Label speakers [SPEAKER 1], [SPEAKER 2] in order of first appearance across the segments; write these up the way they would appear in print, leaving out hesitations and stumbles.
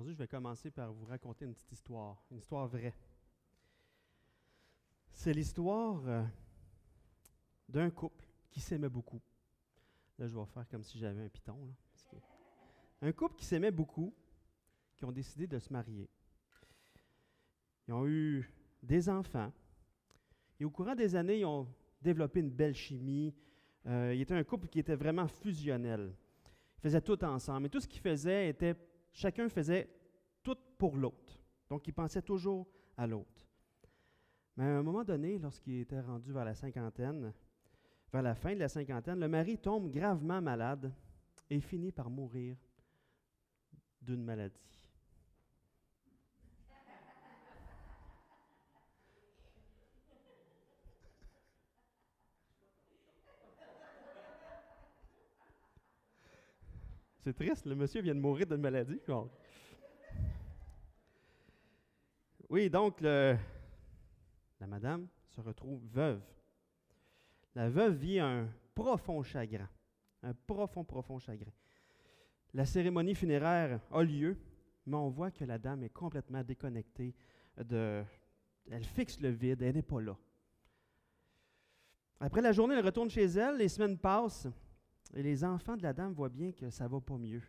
[SPEAKER 1] Aujourd'hui, je vais commencer par vous raconter une petite histoire, une histoire vraie. C'est l'histoire d'un couple qui s'aimait beaucoup. Là, je vais faire comme si j'avais un piton. Là, un couple qui s'aimait beaucoup, qui ont décidé de se marier. Ils ont eu des enfants. Et au courant des années, ils ont développé une belle chimie. Ils étaient un couple qui était vraiment fusionnel. Ils faisaient tout ensemble. Et tout ce qu'ils faisaient était, chacun faisait tout pour l'autre. Donc, ils pensaient toujours à l'autre. Mais à un moment donné, lorsqu'il était rendu vers la cinquantaine, vers la fin de la cinquantaine, le mari tombe gravement malade et finit par mourir d'une maladie. C'est triste, le monsieur vient de mourir d'une maladie. Oui, donc la madame se retrouve veuve. La veuve vit un profond chagrin, un profond chagrin. La cérémonie funéraire a lieu, mais on voit que la dame est complètement déconnectée elle fixe le vide, elle n'est pas là. Après la journée, elle retourne chez elle, les semaines passent, et les enfants de la dame voient bien que ça ne va pas mieux.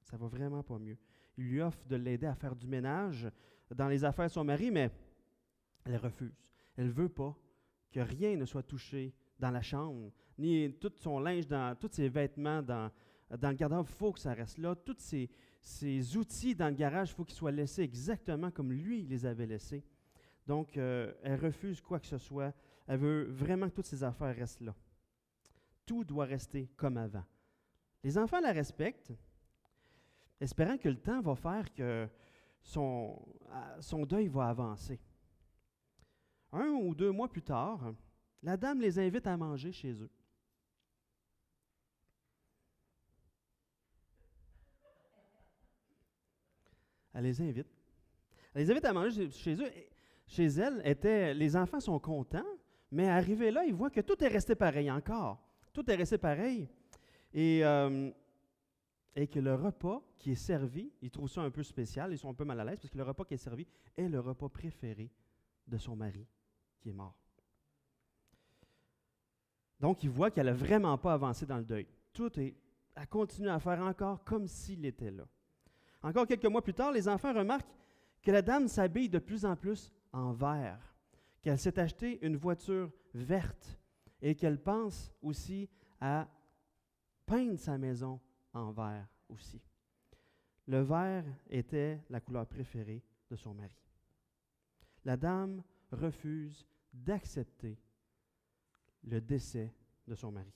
[SPEAKER 1] Ça ne va vraiment pas mieux. Ils lui offrent de l'aider à faire du ménage dans les affaires de son mari, mais elle refuse. Elle ne veut pas que rien ne soit touché dans la chambre, ni tout son linge, tous ses vêtements dans le garde-robe. Il faut que ça reste là. Tous ses outils dans le garage, il faut qu'ils soient laissés exactement comme lui les avait laissés. Donc, elle refuse quoi que ce soit. Elle veut vraiment que toutes ses affaires restent là. Tout doit rester comme avant. Les enfants la respectent, espérant que le temps va faire que son deuil va avancer. 1 ou 2 mois plus tard, la dame les invite à manger chez eux. Elle les invite. Elle les invite à manger chez eux. Chez elle, les enfants sont contents, mais arrivés là, ils voient que tout est resté pareil encore. Tout est resté pareil. Et que le repas qui est servi, ils trouvent ça un peu spécial, ils sont un peu mal à l'aise parce que le repas qui est servi est le repas préféré de son mari qui est mort. Donc, ils voient qu'elle n'a vraiment pas avancé dans le deuil. Elle continue à faire encore comme s'il était là. Encore quelques mois plus tard, les enfants remarquent que la dame s'habille de plus en plus en vert, qu'elle s'est acheté une voiture verte et qu'elle pense aussi à peindre sa maison en vert aussi. Le vert était la couleur préférée de son mari. La dame refuse d'accepter le décès de son mari.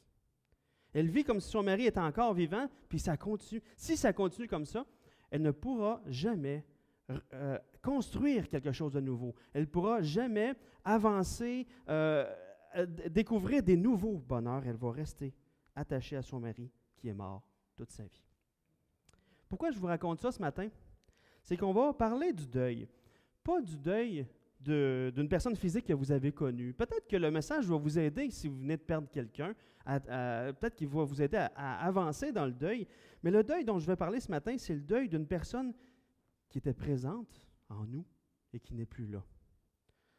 [SPEAKER 1] Elle vit comme si son mari était encore vivant, puis ça continue. Si ça continue comme ça, elle ne pourra jamais construire quelque chose de nouveau. Elle ne pourra jamais avancer, découvrir des nouveaux bonheurs. Elle va rester attachée à son mari qui est mort toute sa vie. Pourquoi je vous raconte ça ce matin? C'est qu'on va parler du deuil. Pas du deuil d'une personne physique que vous avez connue. Peut-être que le message va vous aider si vous venez de perdre quelqu'un. Peut-être qu'il va vous aider à avancer dans le deuil. Mais le deuil dont je vais parler ce matin, c'est le deuil d'une personne qui était présente en nous et qui n'est plus là.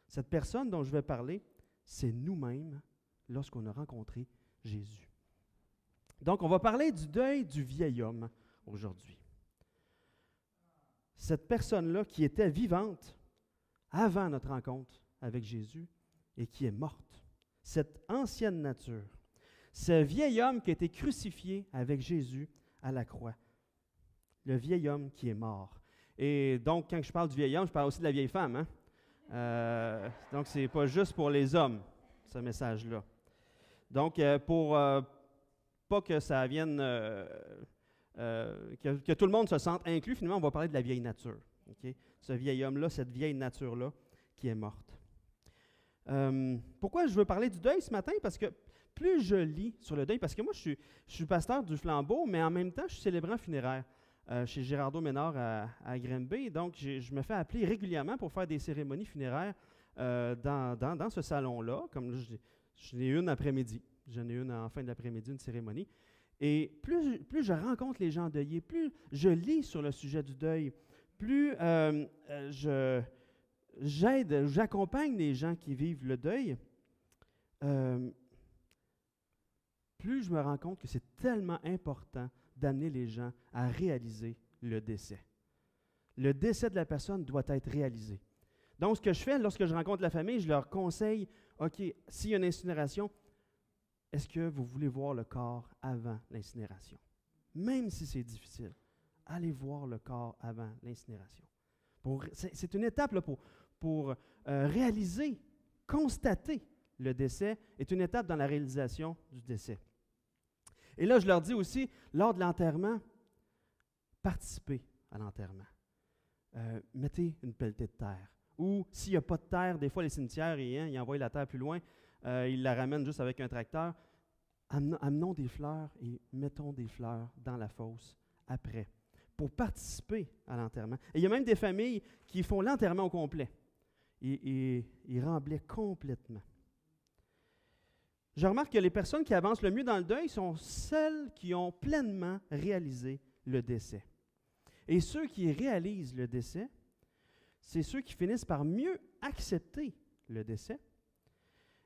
[SPEAKER 1] Cette personne dont je vais parler, c'est nous-mêmes lorsqu'on a rencontré Jésus. Donc, on va parler du deuil du vieil homme aujourd'hui. Cette personne-là qui était vivante avant notre rencontre avec Jésus et qui est morte. Cette ancienne nature. Ce vieil homme qui a été crucifié avec Jésus à la croix. Le vieil homme qui est mort. Et donc, quand je parle du vieil homme, je parle aussi de la vieille femme. Donc, ce n'est pas juste pour les hommes, ce message-là. Donc, pour pas que ça vienne, que tout le monde se sente inclus, finalement, on va parler de la vieille nature. Okay? Ce vieil homme-là, cette vieille nature-là qui est morte. Pourquoi je veux parler du deuil ce matin? Parce que plus je lis sur le deuil, parce que moi, je suis pasteur du Flambeau, mais en même temps, je suis célébrant funéraire chez Gérardo Ménard à Granby. Donc, je me fais appeler régulièrement pour faire des cérémonies funéraires dans ce salon-là. Comme là, j'en ai une après-midi. J'en ai une en fin d'après-midi, une cérémonie. Et plus je rencontre les gens endeuillés, plus je lis sur le sujet du deuil, plus j'accompagne les gens qui vivent le deuil, plus je me rends compte que c'est tellement important d'amener les gens à réaliser le décès. Le décès de la personne doit être réalisé. Donc, ce que je fais lorsque je rencontre la famille, je leur conseille, OK, s'il y a une incinération, est-ce que vous voulez voir le corps avant l'incinération? Même si c'est difficile, allez voir le corps avant l'incinération. C'est une étape là, pour réaliser, constater le décès, est une étape dans la réalisation du décès. Et là, je leur dis aussi, lors de l'enterrement, participez à l'enterrement. Mettez une pelletée de terre. Ou s'il n'y a pas de terre, des fois les cimetières, ils envoient la terre plus loin, ils la ramènent juste avec un tracteur. Amenons des fleurs et mettons des fleurs dans la fosse après, pour participer à l'enterrement. Et il y a même des familles qui font l'enterrement au complet. Ils remblaient complètement. Je remarque que les personnes qui avancent le mieux dans le deuil sont celles qui ont pleinement réalisé le décès. Et ceux qui réalisent le décès, c'est ceux qui finissent par mieux accepter le décès.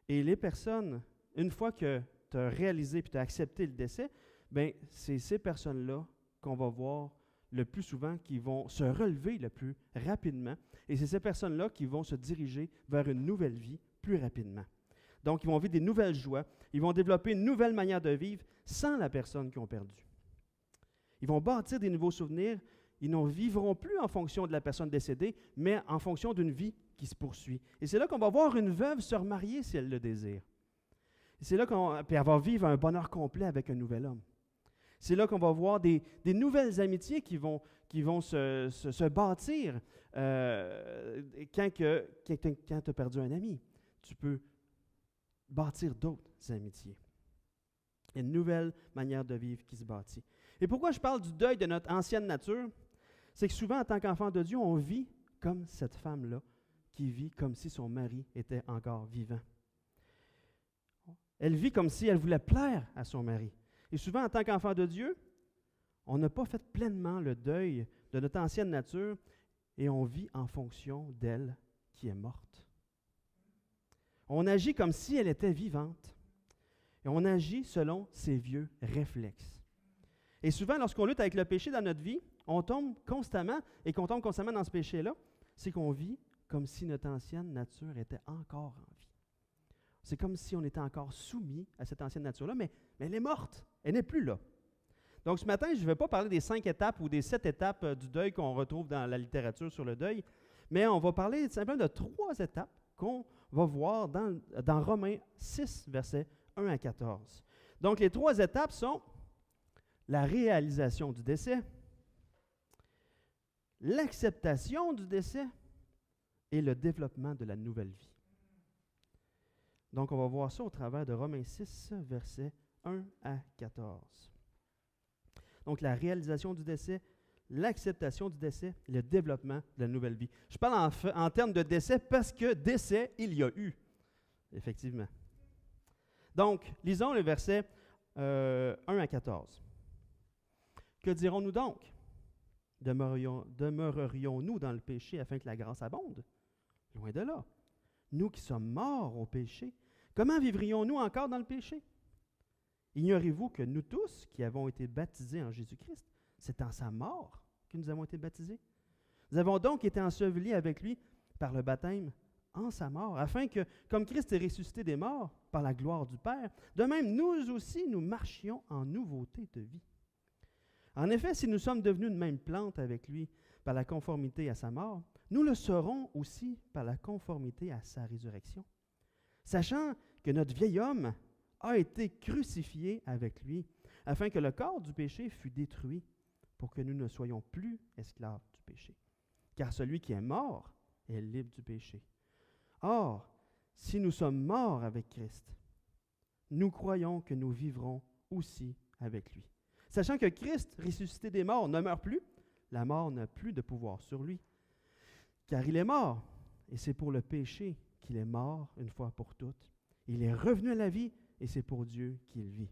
[SPEAKER 1] Et les personnes, une fois que tu as réalisé et tu as accepté le décès, bien, c'est ces personnes-là qu'on va voir le plus souvent qui vont se relever le plus rapidement. Et c'est ces personnes-là qui vont se diriger vers une nouvelle vie plus rapidement. Donc, ils vont vivre des nouvelles joies. Ils vont développer une nouvelle manière de vivre sans la personne qu'ils ont perdue. Ils vont bâtir des nouveaux souvenirs. Ils ne vivront plus en fonction de la personne décédée, mais en fonction d'une vie qui se poursuit. Et c'est là qu'on va voir une veuve se remarier si elle le désire. Et c'est là puis elle va vivre un bonheur complet avec un nouvel homme. C'est là qu'on va voir des nouvelles amitiés qui vont se bâtir quand tu as perdu un ami. Tu peux bâtir d'autres amitiés. Il y a une nouvelle manière de vivre qui se bâtit. Et pourquoi je parle du deuil de notre ancienne nature? C'est que souvent, en tant qu'enfant de Dieu, on vit comme cette femme-là, qui vit comme si son mari était encore vivant. Elle vit comme si elle voulait plaire à son mari. Et souvent, en tant qu'enfant de Dieu, on n'a pas fait pleinement le deuil de notre ancienne nature et on vit en fonction d'elle qui est morte. On agit comme si elle était vivante. Et on agit selon ses vieux réflexes. Et souvent, lorsqu'on lutte avec le péché dans notre vie, on tombe constamment, et qu'on tombe constamment dans ce péché-là, c'est qu'on vit comme si notre ancienne nature était encore en vie. C'est comme si on était encore soumis à cette ancienne nature-là, mais elle est morte, elle n'est plus là. Donc ce matin, je ne vais pas parler des 5 étapes ou des 7 étapes du deuil qu'on retrouve dans la littérature sur le deuil, mais on va parler simplement de 3 étapes qu'on va voir dans Romains 6, versets 1 à 14. Donc les 3 étapes sont la réalisation du décès, l'acceptation du décès et le développement de la nouvelle vie. Donc on va voir ça au travers de Romains 6, versets 1 à 14. Donc la réalisation du décès, l'acceptation du décès, le développement de la nouvelle vie. Je parle en termes de décès parce que décès, il y a eu, effectivement. Donc, lisons le verset 1 à 14. Que dirons-nous donc? Demeurerions-nous dans le péché afin que la grâce abonde? Loin de là. Nous qui sommes morts au péché, comment vivrions-nous encore dans le péché? Ignorez-vous que nous tous qui avons été baptisés en Jésus-Christ, c'est en sa mort que nous avons été baptisés? Nous avons donc été ensevelis avec lui par le baptême en sa mort, afin que, comme Christ est ressuscité des morts par la gloire du Père, de même nous aussi nous marchions en nouveauté de vie. En effet, si nous sommes devenus une même plante avec lui par la conformité à sa mort, nous le serons aussi par la conformité à sa résurrection. Sachant que notre vieil homme a été crucifié avec lui, afin que le corps du péché fût détruit, pour que nous ne soyons plus esclaves du péché. Car celui qui est mort est libre du péché. Or, si nous sommes morts avec Christ, nous croyons que nous vivrons aussi avec lui. Sachant que Christ, ressuscité des morts, ne meurt plus, la mort n'a plus de pouvoir sur lui. Car il est mort, et c'est pour le péché qu'il est mort une fois pour toutes. Il est revenu à la vie, et c'est pour Dieu qu'il vit.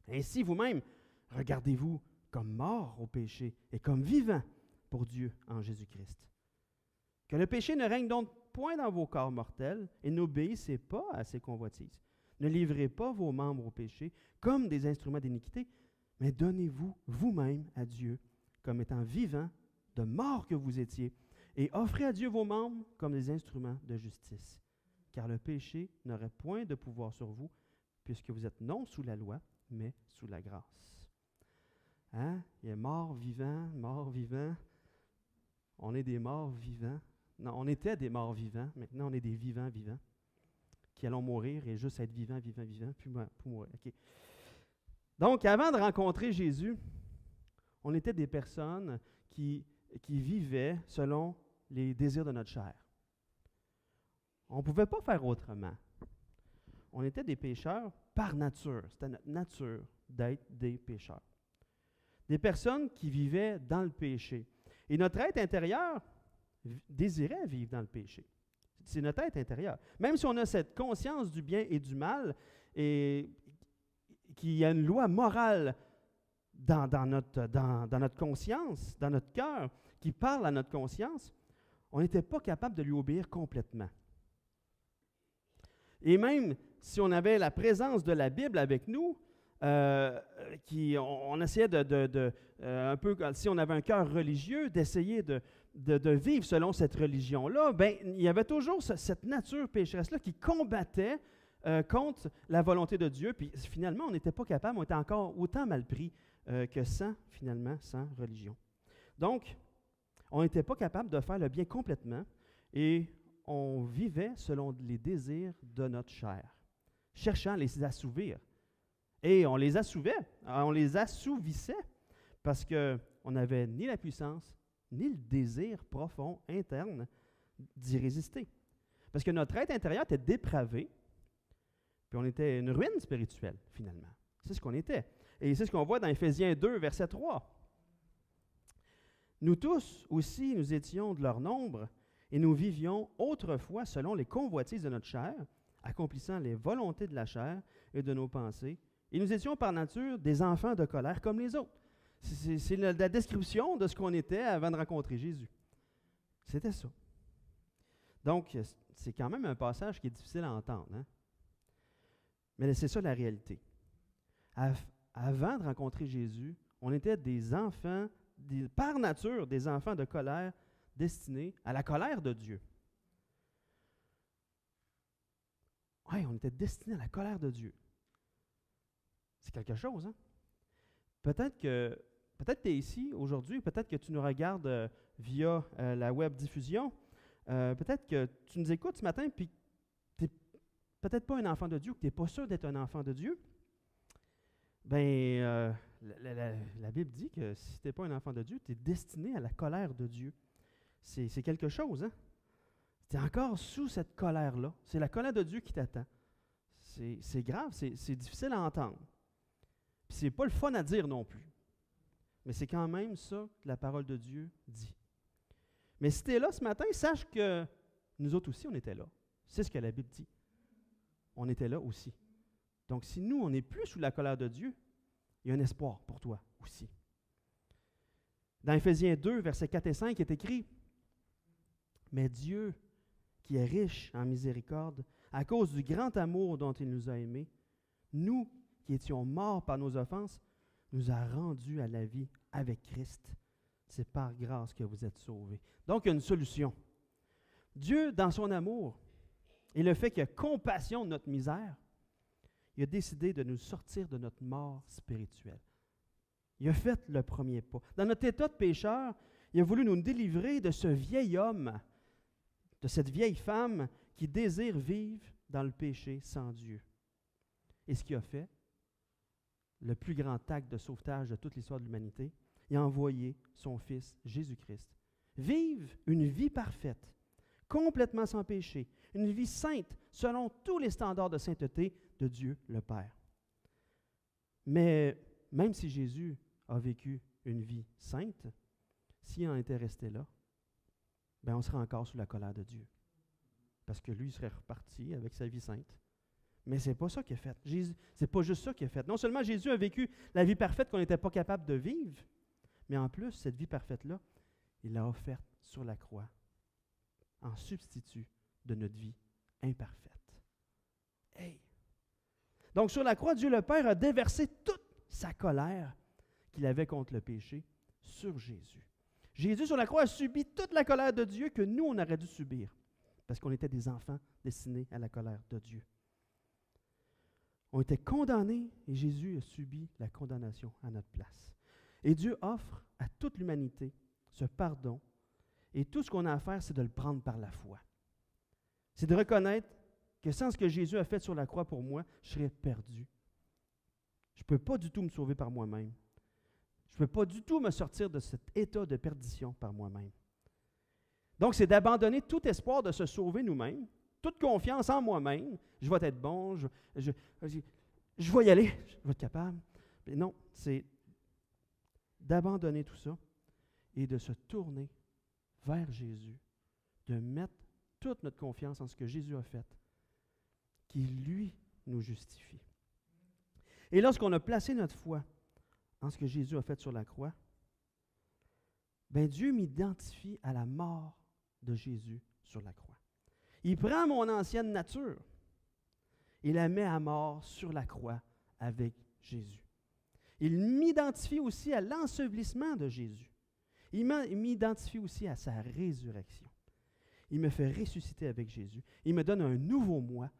[SPEAKER 1] Ainsi, vous-même, regardez-vous comme mort au péché et comme vivant pour Dieu en Jésus-Christ. Que le péché ne règne donc point dans vos corps mortels et n'obéissez pas à ses convoitises. Ne livrez pas vos membres au péché comme des instruments d'iniquité, mais donnez-vous vous-même à Dieu comme étant vivants, de mort que vous étiez, et offrez à Dieu vos membres comme des instruments de justice. Car le péché n'aurait point de pouvoir sur vous, puisque vous êtes non sous la loi, mais sous la grâce. Hein? Il y a mort, vivant, mort, vivant. On est des morts vivants. Non, on était des morts vivants. Maintenant, on est des vivants vivants qui allons mourir et juste être vivants, vivants, vivants, puis mourir. Okay. Donc, avant de rencontrer Jésus, on était des personnes qui vivaient selon les désirs de notre chair. On ne pouvait pas faire autrement. On était des pécheurs par nature. C'était notre nature d'être des pécheurs. Des personnes qui vivaient dans le péché. Et notre être intérieur désirait vivre dans le péché. C'est notre être intérieur. Même si on a cette conscience du bien et du mal, et qu'il y a une loi morale dans notre conscience, dans notre cœur, qui parle à notre conscience, on n'était pas capable de lui obéir complètement. Et même si on avait la présence de la Bible avec nous, on essayait un peu, si on avait un cœur religieux, d'essayer de vivre selon cette religion-là, il y avait toujours cette nature pécheresse-là qui combattait contre la volonté de Dieu, puis finalement, on n'était pas capable, on était encore autant mal pris que sans religion. Donc, on n'était pas capable de faire le bien complètement, et on vivait selon les désirs de notre chair, cherchant à les assouvir. Et on les assouvait, on les assouvissait, parce qu'on n'avait ni la puissance, ni le désir profond, interne, d'y résister. Parce que notre être intérieur était dépravé, puis on était une ruine spirituelle, finalement. C'est ce qu'on était. Et c'est ce qu'on voit dans Éphésiens 2, verset 3. Nous tous aussi, nous étions de leur nombre, et nous vivions autrefois selon les convoitises de notre chair, accomplissant les volontés de la chair et de nos pensées, et nous étions par nature des enfants de colère comme les autres. C'est la description de ce qu'on était avant de rencontrer Jésus. C'était ça. Donc, c'est quand même un passage qui est difficile à entendre. Hein? Mais c'est ça la réalité. Avant de rencontrer Jésus, on était des enfants, par nature, des enfants de colère destinés à la colère de Dieu. Oui, on était destinés à la colère de Dieu. C'est quelque chose, hein? Peut-être que tu es ici aujourd'hui, peut-être que tu nous regardes via la web diffusion, peut-être que tu nous écoutes ce matin, puis tu n'es peut-être pas un enfant de Dieu, ou que tu n'es pas sûr d'être un enfant de Dieu. La Bible dit que si tu n'es pas un enfant de Dieu, tu es destiné à la colère de Dieu. C'est quelque chose, hein? Tu es encore sous cette colère-là. C'est la colère de Dieu qui t'attend. C'est grave, c'est difficile à entendre. Puis c'est pas le fun à dire non plus. Mais c'est quand même ça que la parole de Dieu dit. Mais si tu es là ce matin, sache que nous autres aussi, on était là. C'est ce que la Bible dit. On était là aussi. Donc si nous, on n'est plus sous la colère de Dieu, il y a un espoir pour toi aussi. Dans Éphésiens 2, versets 4 et 5, il est écrit « Mais Dieu, qui est riche en miséricorde, à cause du grand amour dont il nous a aimés, nous qui étions morts par nos offenses, nous a rendus à la vie avec Christ. C'est par grâce que vous êtes sauvés. » Donc, il y a une solution. Dieu, dans son amour, et le fait qu'il a compassion de notre misère, il a décidé de nous sortir de notre mort spirituelle. Il a fait le premier pas. Dans notre état de pécheur, il a voulu nous délivrer de ce vieil homme, de cette vieille femme qui désire vivre dans le péché sans Dieu. Et ce qu'il a fait, le plus grand acte de sauvetage de toute l'histoire de l'humanité, il a envoyé son Fils Jésus-Christ vivre une vie parfaite, complètement sans péché, une vie sainte selon tous les standards de sainteté de Dieu le Père. Mais même si Jésus a vécu une vie sainte, s'il en était resté là, on serait encore sous la colère de Dieu. Parce que lui, il serait reparti avec sa vie sainte. Mais ce n'est pas ça qu'il a fait. C'est pas juste ça qu'il a fait. Non seulement Jésus a vécu la vie parfaite qu'on n'était pas capable de vivre, mais en plus, cette vie parfaite-là, il l'a offerte sur la croix en substitut de notre vie imparfaite. Hey! Donc, sur la croix, Dieu le Père a déversé toute sa colère qu'il avait contre le péché sur Jésus. Jésus, sur la croix, a subi toute la colère de Dieu que nous, on aurait dû subir, parce qu'on était des enfants destinés à la colère de Dieu. On était condamnés et Jésus a subi la condamnation à notre place. Et Dieu offre à toute l'humanité ce pardon. Et tout ce qu'on a à faire, c'est de le prendre par la foi. C'est de reconnaître que sans ce que Jésus a fait sur la croix pour moi, je serais perdu. Je ne peux pas du tout me sauver par moi-même. Je ne peux pas du tout me sortir de cet état de perdition par moi-même. Donc, c'est d'abandonner tout espoir de se sauver nous-mêmes, toute confiance en moi-même. Je vais être bon, je vais y aller, je vais être capable. Mais non, c'est d'abandonner tout ça et de se tourner vers Jésus, de mettre toute notre confiance en ce que Jésus a fait, qui, lui, nous justifie. Et lorsqu'on a placé notre foi en ce que Jésus a fait sur la croix, bien Dieu m'identifie à la mort de Jésus sur la croix. Il prend mon ancienne nature et la met à mort sur la croix avec Jésus. Il m'identifie aussi à l'ensevelissement de Jésus. Il m'identifie aussi à sa résurrection. Il me fait ressusciter avec Jésus. Il me donne un nouveau moi,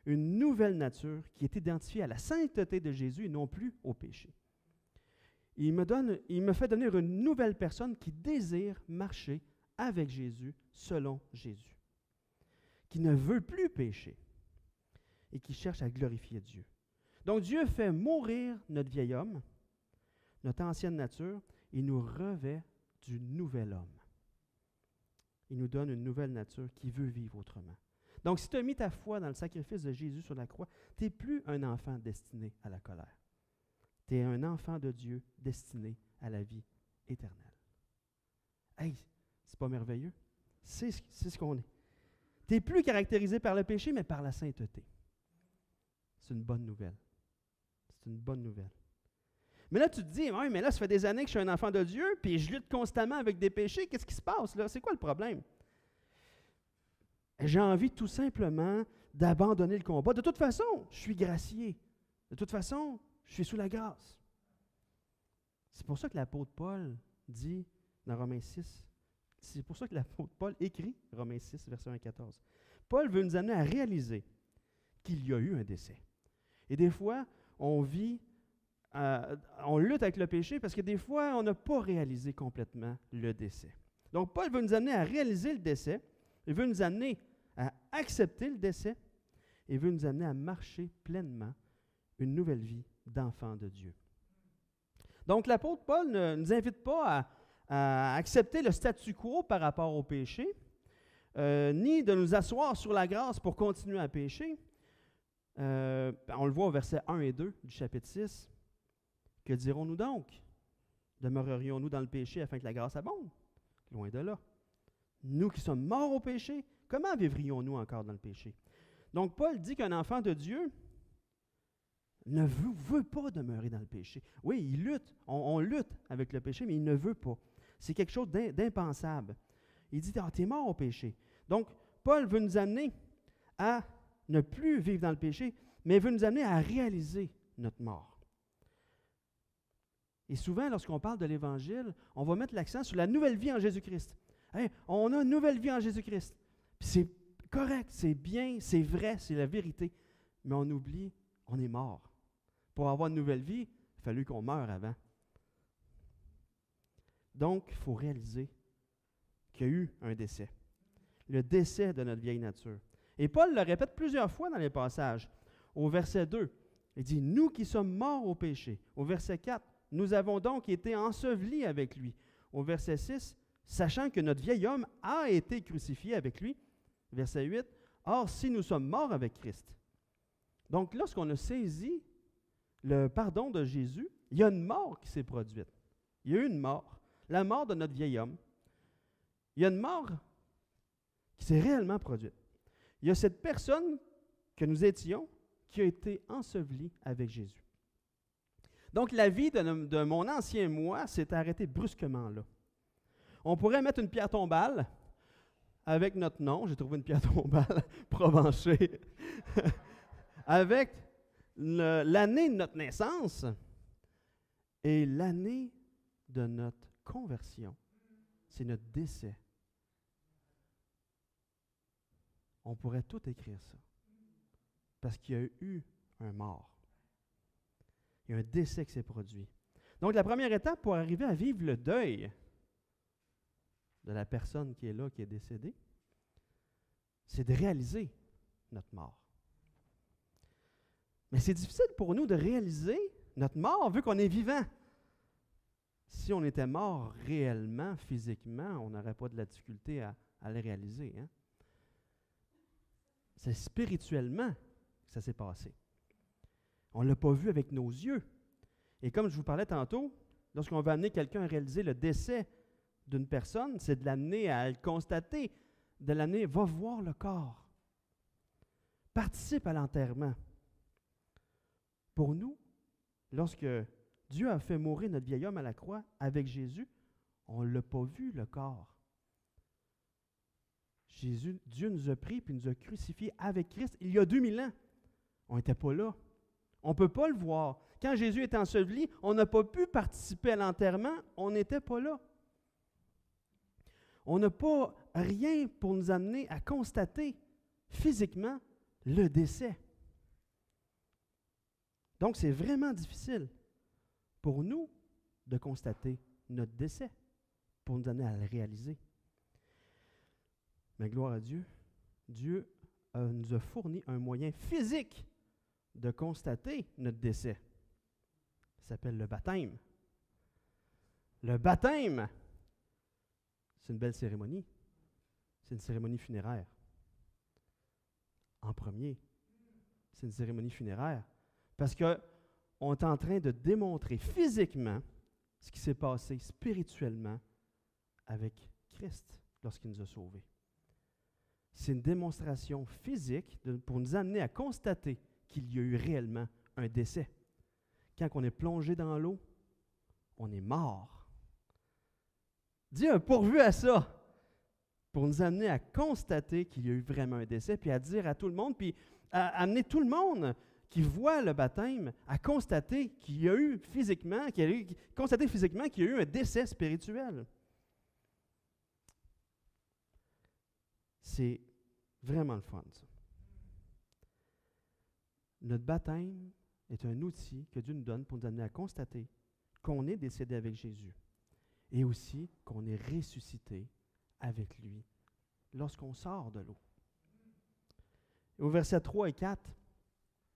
[SPEAKER 1] une nouvelle nature qui est identifiée à la sainteté de Jésus et non plus au péché. Il me fait devenir une nouvelle personne qui désire marcher avec Jésus, selon Jésus, qui ne veut plus pécher et qui cherche à glorifier Dieu. Donc Dieu fait mourir notre vieil homme, notre ancienne nature, et nous revêt du nouvel homme. Il nous donne une nouvelle nature qui veut vivre autrement. Donc, si tu as mis ta foi dans le sacrifice de Jésus sur la croix, tu n'es plus un enfant destiné à la colère. Tu es un enfant de Dieu destiné à la vie éternelle. Hey, c'est pas merveilleux? C'est ce qu'on est. Tu n'es plus caractérisé par le péché, mais par la sainteté. C'est une bonne nouvelle. C'est une bonne nouvelle. Mais là, tu te dis, oui, mais là, ça fait des années que je suis un enfant de Dieu, puis je lutte constamment avec des péchés. Qu'est-ce qui se passe là? C'est quoi le problème? J'ai envie tout simplement d'abandonner le combat. De toute façon, je suis gracié. De toute façon, je suis sous la grâce. C'est pour ça que l'apôtre Paul dit dans Romains 6, c'est pour ça que l'apôtre Paul écrit Romains 6, verset 1 à 14. Paul veut nous amener à réaliser qu'il y a eu un décès. Et des fois, on lutte avec le péché parce que des fois, on n'a pas réalisé complètement le décès. Donc, Paul veut nous amener à réaliser le décès. Il veut nous amener à accepter le décès. Et veut nous amener à marcher pleinement une nouvelle vie d'enfant de Dieu. Donc, l'apôtre Paul ne nous invite pas à accepter le statu quo par rapport au péché, ni de nous asseoir sur la grâce pour continuer à pécher. On le voit au verset 1 et 2 du chapitre 6. Que dirons-nous donc? Demeurerions-nous dans le péché afin que la grâce abonde? Loin de là. Nous qui sommes morts au péché, comment vivrions-nous encore dans le péché? Donc, Paul dit qu'un enfant de Dieu ne veut pas demeurer dans le péché. Oui, il lutte, on lutte avec le péché, mais il ne veut pas. C'est quelque chose d'impensable. Il dit, tu es mort au péché. Donc, Paul veut nous amener à ne plus vivre dans le péché, mais veut nous amener à réaliser notre mort. Et souvent, lorsqu'on parle de l'Évangile, on va mettre l'accent sur la nouvelle vie en Jésus-Christ. Hey, on a une nouvelle vie en Jésus-Christ. Puis c'est correct, c'est bien, c'est vrai, c'est la vérité. Mais on oublie, on est mort. Pour avoir une nouvelle vie, il a fallu qu'on meure avant. Donc, il faut réaliser qu'il y a eu un décès. Le décès de notre vieille nature. Et Paul le répète plusieurs fois dans les passages. Au verset 2, il dit « Nous qui sommes morts au péché ». Au verset 4, « Nous avons donc été ensevelis avec lui ». Au verset 6, « Sachant que notre vieil homme a été crucifié avec lui ». Verset 8, « Or, si nous sommes morts avec Christ ». Donc, lorsqu'on a saisi le pardon de Jésus, il y a une mort qui s'est produite. Il y a eu une mort, la mort de notre vieil homme. Il y a une mort qui s'est réellement produite. Il y a cette personne que nous étions qui a été ensevelie avec Jésus. Donc, la vie de mon ancien moi s'est arrêtée brusquement là. On pourrait mettre une pierre tombale avec notre nom. J'ai trouvé une pierre tombale provenchée. Avec l'année de notre naissance et l'année de notre conversion. C'est notre décès. On pourrait tout écrire ça. Parce qu'il y a eu un mort. Il y a un décès qui s'est produit. Donc, la première étape pour arriver à vivre le deuil de la personne qui est là, qui est décédée, c'est de réaliser notre mort. Mais c'est difficile pour nous de réaliser notre mort vu qu'on est vivant. Si on était mort réellement, physiquement, on n'aurait pas de la difficulté à le réaliser. Hein? C'est spirituellement que ça s'est passé. On ne l'a pas vu avec nos yeux. Et comme je vous parlais tantôt, lorsqu'on veut amener quelqu'un à réaliser le décès d'une personne, c'est de l'amener à le constater, de l'amener, va voir le corps. Participe à l'enterrement. Pour nous, lorsque Dieu a fait mourir notre vieil homme à la croix avec Jésus, on ne l'a pas vu, le corps. Dieu nous a pris et nous a crucifiés avec Christ il y a 2000 ans. On n'était pas là. On ne peut pas le voir. Quand Jésus est enseveli, on n'a pas pu participer à l'enterrement, on n'était pas là. On n'a pas rien pour nous amener à constater physiquement le décès. Donc, c'est vraiment difficile pour nous de constater notre décès, pour nous amener à le réaliser. Mais gloire à Dieu, Dieu nous a fourni un moyen physique de constater notre décès. Ça s'appelle le baptême. Le baptême, c'est une belle cérémonie. C'est une cérémonie funéraire. En premier, c'est une cérémonie funéraire. Parce qu'on est en train de démontrer physiquement ce qui s'est passé spirituellement avec Christ lorsqu'il nous a sauvés. C'est une démonstration physique pour nous amener à constater qu'il y a eu réellement un décès. Quand on est plongé dans l'eau, on est mort. Dieu a pourvu à ça pour nous amener à constater qu'il y a eu vraiment un décès, puis à dire à tout le monde, puis à amener tout le monde qui voit le baptême à constater qu'il y a eu physiquement, qu'il y a eu un décès spirituel. C'est vraiment le fun, ça. Notre baptême est un outil que Dieu nous donne pour nous amener à constater qu'on est décédé avec Jésus et aussi qu'on est ressuscité avec lui lorsqu'on sort de l'eau. Au verset 3 et 4,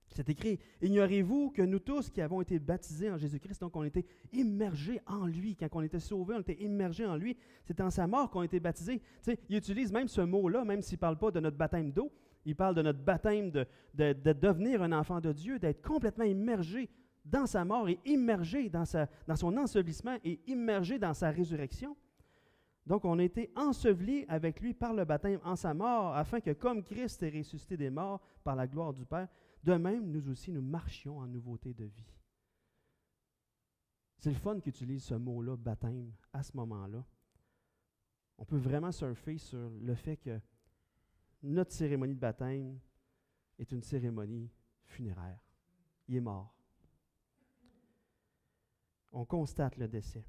[SPEAKER 1] c'est écrit « Ignorez-vous que nous tous qui avons été baptisés en Jésus-Christ, donc on était immergés en lui, quand on était sauvés, on était immergés en lui, c'est en sa mort qu'on a été baptisés. » Tu sais, il utilise même ce mot-là, même s'il ne parle pas de notre baptême d'eau, il parle de notre baptême de devenir un enfant de Dieu, d'être complètement immergé dans sa mort et immergé dans son ensevelissement et immergé dans sa résurrection. Donc, on a été ensevelis avec lui par le baptême en sa mort, afin que, comme Christ est ressuscité des morts par la gloire du Père, de même, nous aussi, nous marchions en nouveauté de vie. C'est le fun qu'utilise ce mot-là, baptême, à ce moment-là. On peut vraiment surfer sur le fait que notre cérémonie de baptême est une cérémonie funéraire. Il est mort. On constate le décès.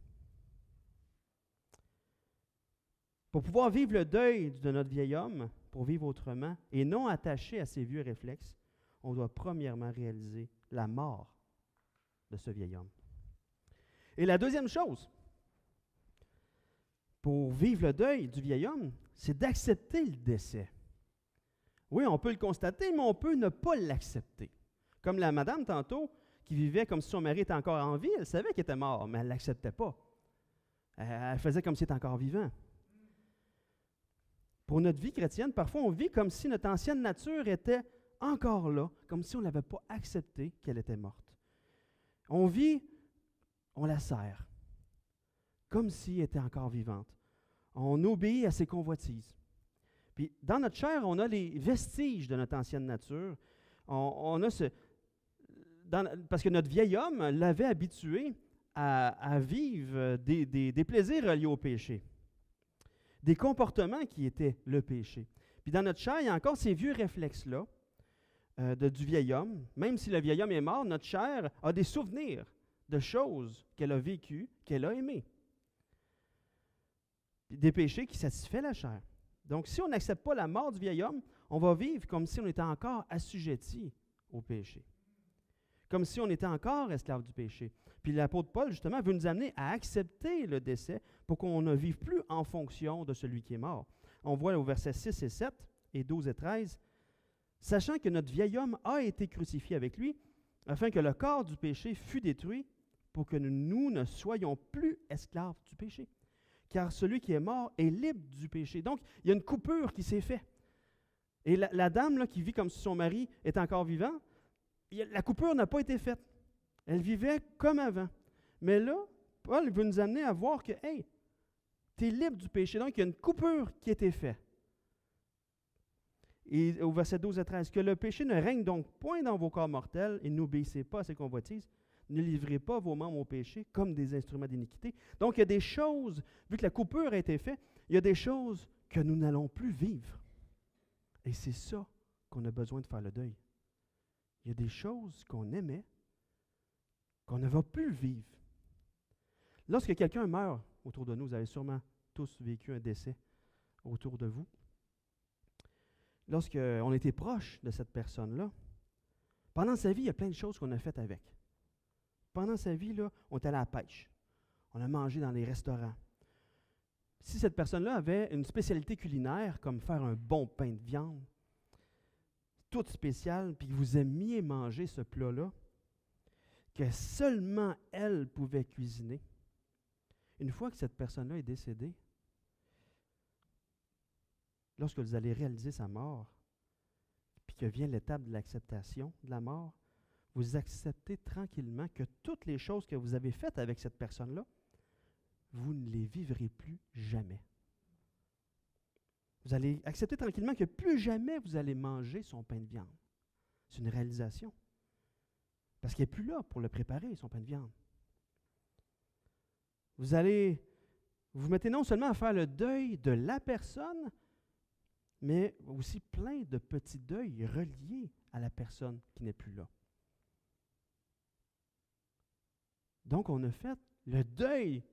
[SPEAKER 1] Pour pouvoir vivre le deuil de notre vieil homme, pour vivre autrement, et non attaché à ses vieux réflexes, on doit premièrement réaliser la mort de ce vieil homme. Et la deuxième chose, pour vivre le deuil du vieil homme, c'est d'accepter le décès. Oui, on peut le constater, mais on peut ne pas l'accepter. Comme la madame tantôt, qui vivait comme si son mari était encore en vie, elle savait qu'il était mort, mais elle ne l'acceptait pas. Elle faisait comme s'il était encore vivant. Pour notre vie chrétienne, parfois on vit comme si notre ancienne nature était encore là, comme si on n'avait pas accepté qu'elle était morte. On vit, on la serre, comme si elle était encore vivante. On obéit à ses convoitises. Puis dans notre chair, on a les vestiges de notre ancienne nature. Parce que notre vieil homme l'avait habitué à vivre des plaisirs reliés au péché. des comportements qui étaient le péché. Puis dans notre chair, il y a encore ces vieux réflexes-là du vieil homme. Même si le vieil homme est mort, notre chair a des souvenirs de choses qu'elle a vécues, qu'elle a aimées. Des péchés qui satisfont la chair. Donc, si on n'accepte pas la mort du vieil homme, on va vivre comme si on était encore assujetti au péché. Comme si on était encore esclave du péché. Puis l'apôtre Paul, justement, veut nous amener à accepter le décès pour qu'on ne vive plus en fonction de celui qui est mort. On voit au verset 6 et 7 et 12 et 13, « Sachant que notre vieil homme a été crucifié avec lui, afin que le corps du péché fût détruit, pour que nous ne soyons plus esclaves du péché. Car celui qui est mort est libre du péché. » Donc, il y a une coupure qui s'est faite. Et la dame là, qui vit comme si son mari est encore vivant, la coupure n'a pas été faite. Elle vivait comme avant. Mais là, Paul veut nous amener à voir que, hey, tu es libre du péché. Donc, il y a une coupure qui a été faite. Et au verset 12 et 13, « Que le péché ne règne donc point dans vos corps mortels et n'obéissez pas à ses convoitises. Ne livrez pas vos membres au péché comme des instruments d'iniquité. » Donc, il y a des choses, vu que la coupure a été faite, il y a des choses que nous n'allons plus vivre. Et c'est ça qu'on a besoin de faire le deuil. Il y a des choses qu'on aimait, qu'on ne va plus vivre. Lorsque quelqu'un meurt autour de nous, vous avez sûrement tous vécu un décès autour de vous. Lorsqu'on était proche de cette personne-là, pendant sa vie, il y a plein de choses qu'on a faites avec. Pendant sa vie, là, on est allé à la pêche. On a mangé dans les restaurants. Si cette personne-là avait une spécialité culinaire, comme faire un bon pain de viande, tout spécial, puis que vous aimiez manger ce plat-là, que seulement elle pouvait cuisiner, une fois que cette personne-là est décédée, lorsque vous allez réaliser sa mort, puis que vient l'étape de l'acceptation de la mort, vous acceptez tranquillement que toutes les choses que vous avez faites avec cette personne-là, vous ne les vivrez plus jamais. Vous allez accepter tranquillement que plus jamais vous allez manger son pain de viande. C'est une réalisation. Parce qu'il n'est plus là pour le préparer, son pain de viande. Vous allez vous mettez non seulement à faire le deuil de la personne, mais aussi plein de petits deuils reliés à la personne qui n'est plus là. Donc, on a fait le deuil.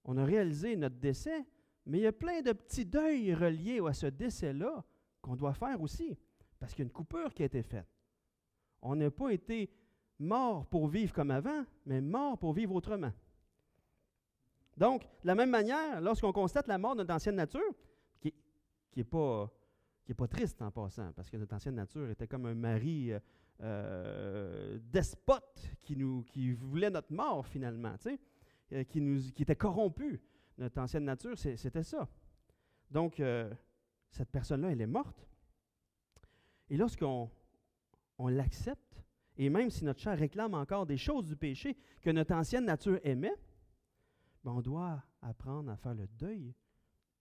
[SPEAKER 1] On a réalisé notre décès, mais il y a plein de petits deuils reliés à ce décès-là qu'on doit faire aussi, parce qu'il y a une coupure qui a été faite. On n'a pas été mort pour vivre comme avant, mais mort pour vivre autrement. Donc, de la même manière, lorsqu'on constate la mort de notre ancienne nature, qui n'est pas triste en passant, parce que notre ancienne nature était comme un mari despote qui voulait notre mort finalement, tu sais, qui était corrompu. Notre ancienne nature, c'était ça. Donc, cette personne-là, elle est morte. Et lorsqu'on l'accepte, et même si notre chair réclame encore des choses du péché que notre ancienne nature aimait, ben on doit apprendre à faire le deuil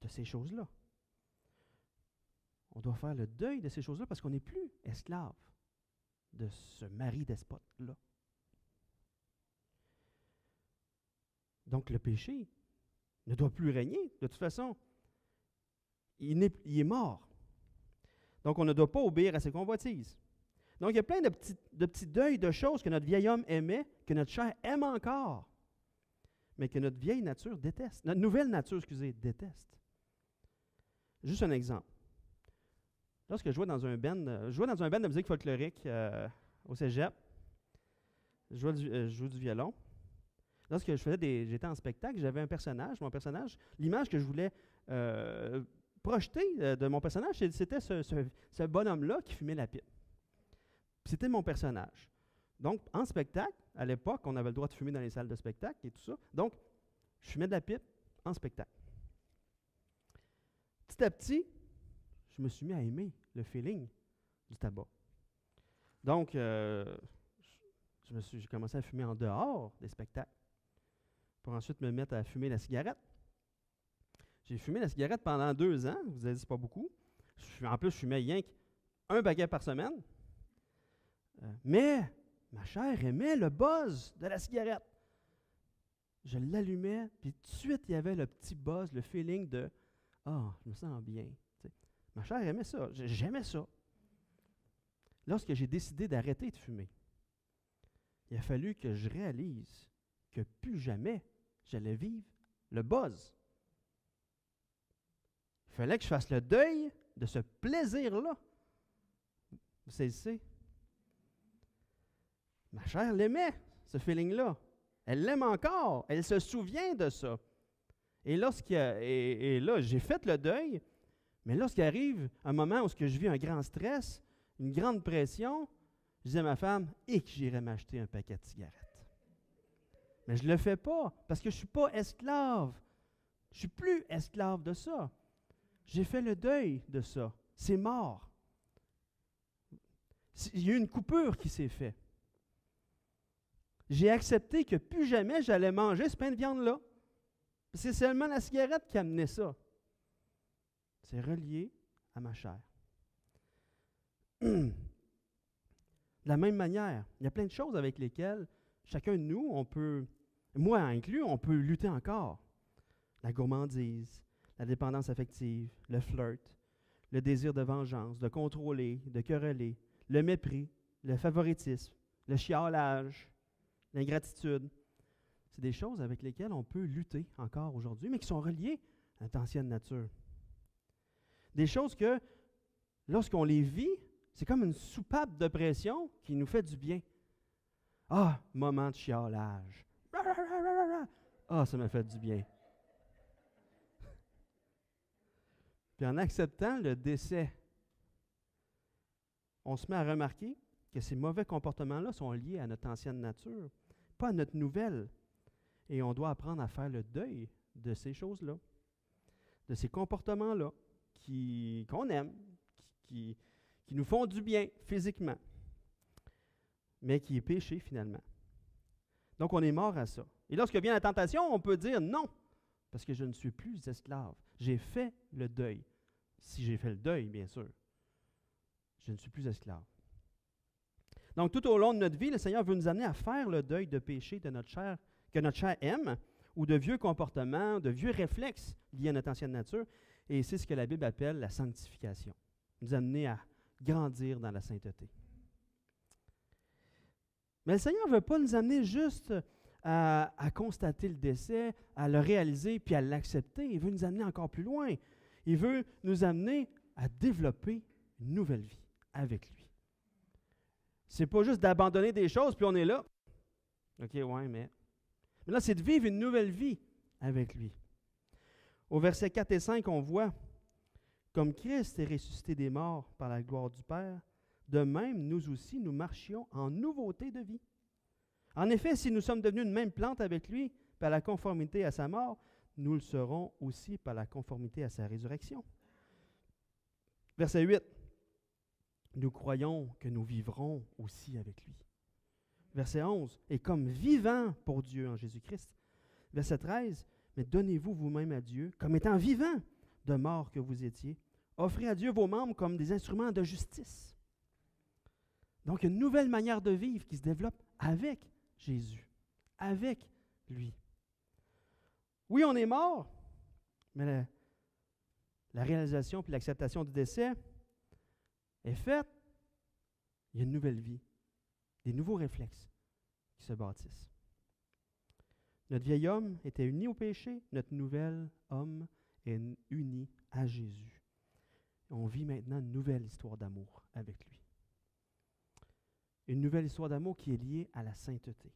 [SPEAKER 1] de ces choses-là. On doit faire le deuil de ces choses-là parce qu'on n'est plus esclave de ce mari despote-là. Donc, le péché ne doit plus régner. De toute façon, il est mort. Donc, on ne doit pas obéir à ses convoitises. Donc, il y a plein de petits deuils de choses que notre vieil homme aimait, que notre chair aime encore, mais que notre vieille nature déteste. Notre nouvelle nature, déteste. Juste un exemple. Lorsque je jouais dans un band de musique folklorique au cégep, je jouais du violon. Lorsque j'étais en spectacle, j'avais un personnage. Mon personnage, l'image que je voulais projeter de mon personnage, c'était ce bonhomme-là qui fumait la pipe. C'était mon personnage. Donc, en spectacle, à l'époque, on avait le droit de fumer dans les salles de spectacle et tout ça. Donc, je fumais de la pipe en spectacle. Petit à petit, je me suis mis à aimer le feeling du tabac. Donc, j'ai commencé à fumer en dehors des spectacles pour ensuite me mettre à fumer la cigarette. J'ai fumé la cigarette pendant 2 ans. Vous avez dit, c'est pas beaucoup. En plus, je fumais rien qu'un paquet par semaine. Mais ma chair aimait le buzz de la cigarette. Je l'allumais, puis tout de suite, il y avait le petit buzz, le feeling de « Ah, je me sens bien. Tu sais. Ma chair aimait ça. J'aimais ça. Lorsque j'ai décidé d'arrêter de fumer, il a fallu que je réalise que plus jamais j'allais vivre le buzz. Il fallait que je fasse le deuil de ce plaisir-là. Vous saisissez? Ma chair l'aimait, ce feeling-là. Elle l'aime encore. Elle se souvient de ça. Et là, j'ai fait le deuil, mais lorsqu'il arrive un moment où je vis un grand stress, une grande pression, je dis à ma femme, et que j'irai m'acheter un paquet de cigarettes. Mais je ne le fais pas, parce que je ne suis pas esclave. Je ne suis plus esclave de ça. J'ai fait le deuil de ça. C'est mort. Il y a eu une coupure qui s'est faite. J'ai accepté que plus jamais j'allais manger ce pain de viande-là. C'est seulement la cigarette qui amenait ça. C'est relié à ma chair. De la même manière, il y a plein de choses avec lesquelles chacun de nous, on peut, moi inclus, on peut lutter encore. La gourmandise, la dépendance affective, le flirt, le désir de vengeance, de contrôler, de quereller, le mépris, le favoritisme, le chiolage, l'ingratitude. C'est des choses avec lesquelles on peut lutter encore aujourd'hui, mais qui sont reliées à notre ancienne nature. Des choses que, lorsqu'on les vit, c'est comme une soupape de pression qui nous fait du bien. Ah, moment de chiolage. Ah, ça m'a fait du bien. Puis en acceptant le décès, on se met à remarquer que ces mauvais comportements-là sont liés à notre ancienne nature, pas à notre nouvelle. Et on doit apprendre à faire le deuil de ces choses-là, de ces comportements-là qu'on aime, qui nous font du bien physiquement, mais qui est péché finalement. Donc on est mort à ça. Et lorsque vient la tentation, on peut dire non, parce que je ne suis plus esclave. J'ai fait le deuil. Si j'ai fait le deuil, bien sûr, je ne suis plus esclave. Donc tout au long de notre vie, le Seigneur veut nous amener à faire le deuil de péché de notre chair, que notre chair aime, ou de vieux comportements, de vieux réflexes liés à notre ancienne nature. Et c'est ce que la Bible appelle la sanctification. Nous amener à grandir dans la sainteté. Mais le Seigneur ne veut pas nous amener juste à constater le décès, à le réaliser, puis à l'accepter. Il veut nous amener encore plus loin. Il veut nous amener à développer une nouvelle vie avec lui. C'est pas juste d'abandonner des choses, puis on est là. OK, ouais, mais là, c'est de vivre une nouvelle vie avec lui. Au verset 4 et 5, on voit, comme Christ est ressuscité des morts par la gloire du Père, de même, nous aussi, nous marchions en nouveauté de vie. En effet, si nous sommes devenus une même plante avec lui, par la conformité à sa mort, nous le serons aussi par la conformité à sa résurrection. Verset 8. Nous croyons que nous vivrons aussi avec lui. Verset 11. Et comme vivants pour Dieu en Jésus-Christ. Verset 13. Mais donnez-vous vous-même à Dieu comme étant vivants de mort que vous étiez. Offrez à Dieu vos membres comme des instruments de justice. Donc, une nouvelle manière de vivre qui se développe avec Jésus, avec lui. Oui, on est mort, mais la réalisation puis l'acceptation du décès est faite. Il y a une nouvelle vie, des nouveaux réflexes qui se bâtissent. Notre vieil homme était uni au péché, notre nouvel homme est uni à Jésus. On vit maintenant une nouvelle histoire d'amour avec lui. Une nouvelle histoire d'amour qui est liée à la sainteté.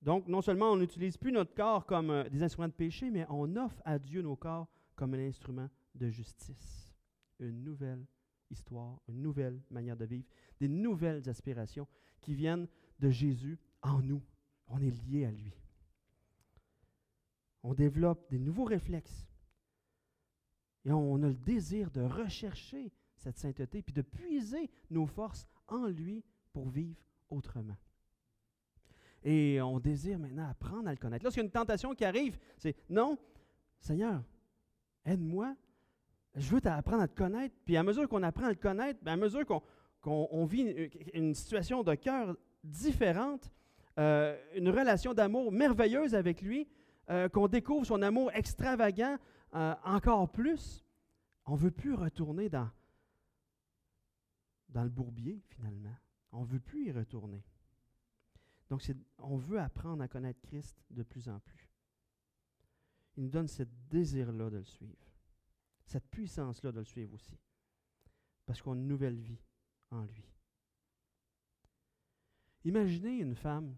[SPEAKER 1] Donc, non seulement on n'utilise plus notre corps comme des instruments de péché, mais on offre à Dieu nos corps comme un instrument de justice. Une nouvelle histoire, une nouvelle manière de vivre, des nouvelles aspirations qui viennent de Jésus en nous. On est lié à lui. On développe des nouveaux réflexes. Et on a le désir de rechercher cette sainteté, puis de puiser nos forces en lui pour vivre autrement. Et on désire maintenant apprendre à le connaître. Lorsqu'il y a une tentation qui arrive, c'est « Non, Seigneur, aide-moi, je veux t'apprendre à te connaître. » Puis à mesure qu'on apprend à le connaître, à mesure qu'on vit une situation de cœur différente, une relation d'amour merveilleuse avec lui, qu'on découvre son amour extravagant, encore plus, on ne veut plus retourner dans le bourbier, finalement. On ne veut plus y retourner. Donc, on veut apprendre à connaître Christ de plus en plus. Il nous donne ce désir-là de le suivre, cette puissance-là de le suivre aussi, parce qu'on a une nouvelle vie en lui. Imaginez une femme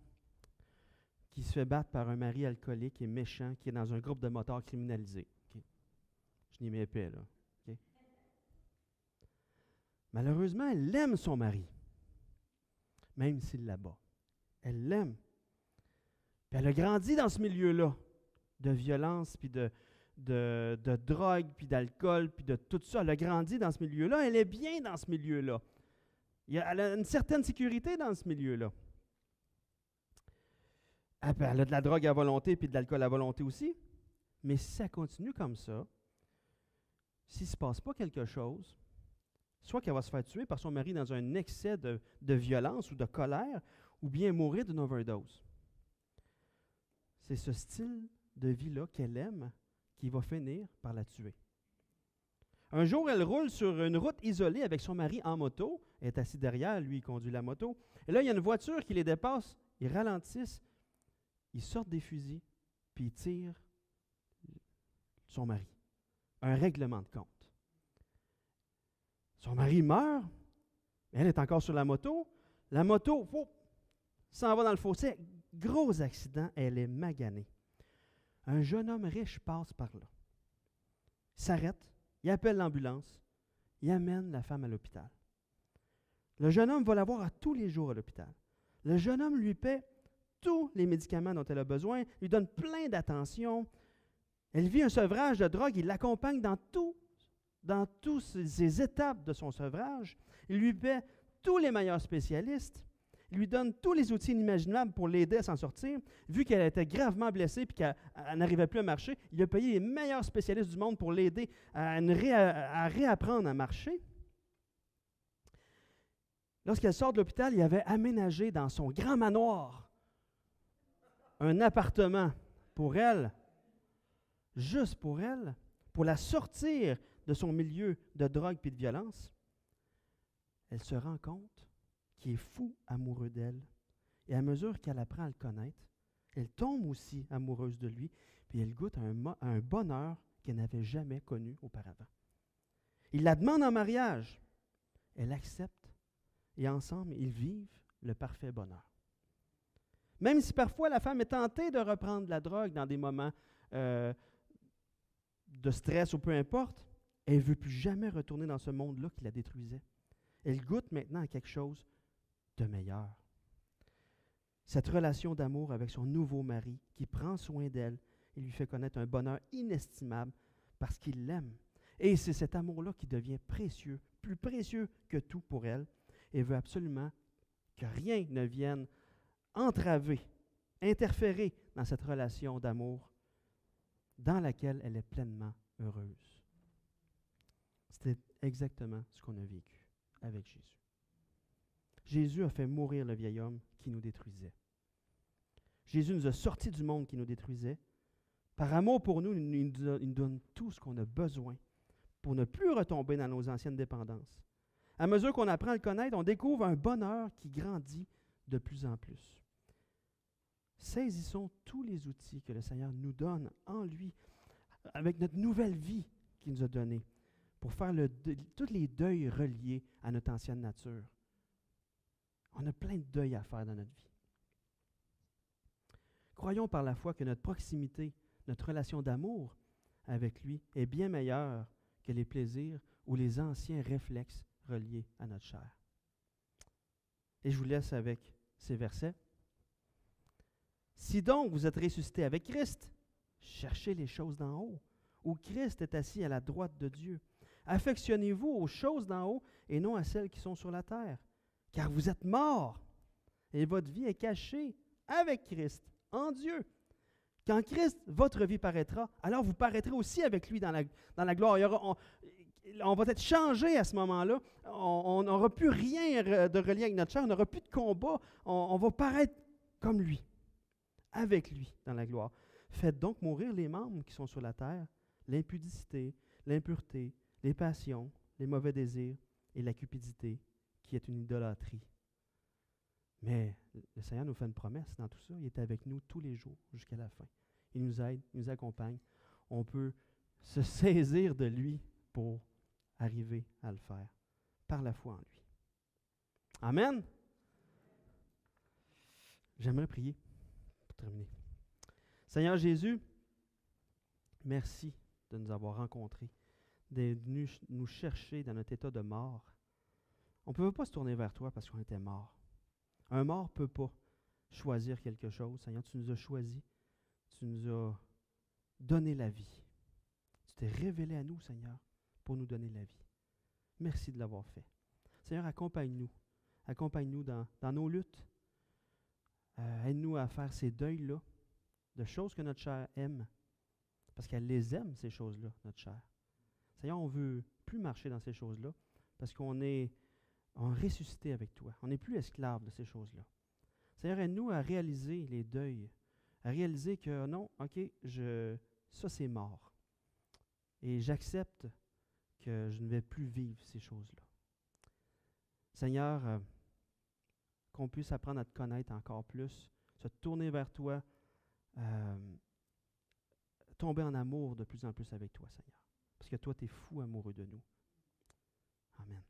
[SPEAKER 1] qui se fait battre par un mari alcoolique et méchant qui est dans un groupe de motards criminalisés. Okay? Je n'y mets épais, là. Okay? Malheureusement, elle aime son mari, même s'il la bat. Elle l'aime. Puis elle a grandi dans ce milieu-là de violence, puis de drogue, puis d'alcool, puis de tout ça. Elle a grandi dans ce milieu-là. Elle est bien dans ce milieu-là. Elle a une certaine sécurité dans ce milieu-là. Elle a de la drogue à volonté, puis de l'alcool à volonté aussi. Mais si ça continue comme ça, s'il ne se passe pas quelque chose, soit qu'elle va se faire tuer par son mari dans un excès de violence ou de colère, ou bien mourir d'une overdose. C'est ce style de vie-là qu'elle aime qui va finir par la tuer. Un jour, elle roule sur une route isolée avec son mari en moto. Elle est assise derrière, lui, il conduit la moto. Et là, il y a une voiture qui les dépasse. Ils ralentissent, ils sortent des fusils, puis ils tirent son mari. Un règlement de compte. Son mari meurt, elle est encore sur la moto. La moto s'en va dans le fossé. Gros accident, elle est maganée. Un jeune homme riche passe par là. Il s'arrête, il appelle l'ambulance, il amène la femme à l'hôpital. Le jeune homme va la voir tous les jours à l'hôpital. Le jeune homme lui paie tous les médicaments dont elle a besoin, lui donne plein d'attention. Elle vit un sevrage de drogue, il l'accompagne dans toutes ces étapes de son sevrage. Il lui paie tous les meilleurs spécialistes. Il lui donne tous les outils inimaginables pour l'aider à s'en sortir. Vu qu'elle était gravement blessée et qu'elle n'arrivait plus à marcher, il a payé les meilleurs spécialistes du monde pour l'aider à réapprendre à marcher. Lorsqu'elle sort de l'hôpital, il avait aménagé dans son grand manoir un appartement pour elle, juste pour elle, pour la sortir de son milieu de drogue et de violence. Elle se rend compte qu'il est fou amoureux d'elle. Et à mesure qu'elle apprend à le connaître, elle tombe aussi amoureuse de lui, puis elle goûte à un bonheur qu'elle n'avait jamais connu auparavant. Il la demande en mariage. Elle accepte, et ensemble, ils vivent le parfait bonheur. Même si parfois la femme est tentée de reprendre de la drogue dans des moments de stress ou peu importe, elle ne veut plus jamais retourner dans ce monde-là qui la détruisait. Elle goûte maintenant à quelque chose de meilleur. Cette relation d'amour avec son nouveau mari qui prend soin d'elle et lui fait connaître un bonheur inestimable parce qu'il l'aime. Et c'est cet amour-là qui devient précieux, plus précieux que tout pour elle, et veut absolument que rien ne vienne entraver, interférer dans cette relation d'amour dans laquelle elle est pleinement heureuse. C'était exactement ce qu'on a vécu avec Jésus. Jésus a fait mourir le vieil homme qui nous détruisait. Jésus nous a sortis du monde qui nous détruisait. Par amour pour nous, il nous donne tout ce qu'on a besoin pour ne plus retomber dans nos anciennes dépendances. À mesure qu'on apprend à le connaître, on découvre un bonheur qui grandit de plus en plus. Saisissons tous les outils que le Seigneur nous donne en lui, avec notre nouvelle vie qu'il nous a donnée, pour faire tous les deuils reliés à notre ancienne nature. On a plein de deuils à faire dans notre vie. Croyons par la foi que notre proximité, notre relation d'amour avec lui est bien meilleure que les plaisirs ou les anciens réflexes reliés à notre chair. Et je vous laisse avec ces versets. Si donc vous êtes ressuscités avec Christ, cherchez les choses d'en haut, où Christ est assis à la droite de Dieu. Affectionnez-vous aux choses d'en haut et non à celles qui sont sur la terre, car vous êtes morts et votre vie est cachée avec Christ en Dieu. Quand Christ, votre vie paraîtra, alors vous paraîtrez aussi avec lui dans la gloire. On va être changé à ce moment-là. On n'aura plus rien de relié avec notre chair, on n'aura plus de combat. On va paraître comme lui, avec lui dans la gloire. Faites donc mourir les membres qui sont sur la terre, l'impudicité, l'impureté, les passions, les mauvais désirs et la cupidité, qui est une idolâtrie. Mais le Seigneur nous fait une promesse dans tout ça. Il est avec nous tous les jours jusqu'à la fin. Il nous aide, il nous accompagne. On peut se saisir de lui pour arriver à le faire par la foi en lui. Amen. J'aimerais prier pour terminer. Seigneur Jésus, merci de nous avoir rencontrés, d'être venu nous chercher dans notre état de mort. On ne pouvait pas se tourner vers toi parce qu'on était mort. Un mort ne peut pas choisir quelque chose. Seigneur, tu nous as choisis. Tu nous as donné la vie. Tu t'es révélé à nous, Seigneur, pour nous donner la vie. Merci de l'avoir fait. Seigneur, accompagne-nous. Accompagne-nous dans nos luttes. Aide-nous à faire ces deuils-là de choses que notre chair aime. Parce qu'elle les aime, ces choses-là, notre chair. Seigneur, on ne veut plus marcher dans ces choses-là parce qu'on est ressuscité avec toi. On n'est plus esclave de ces choses-là. Seigneur, aide-nous à réaliser les deuils, à réaliser que non, OK, ça c'est mort. Et j'accepte que je ne vais plus vivre ces choses-là. Seigneur, qu'on puisse apprendre à te connaître encore plus, se tourner vers toi, tomber en amour de plus en plus avec toi, Seigneur. Parce que toi, tu es fou amoureux de nous. Amen.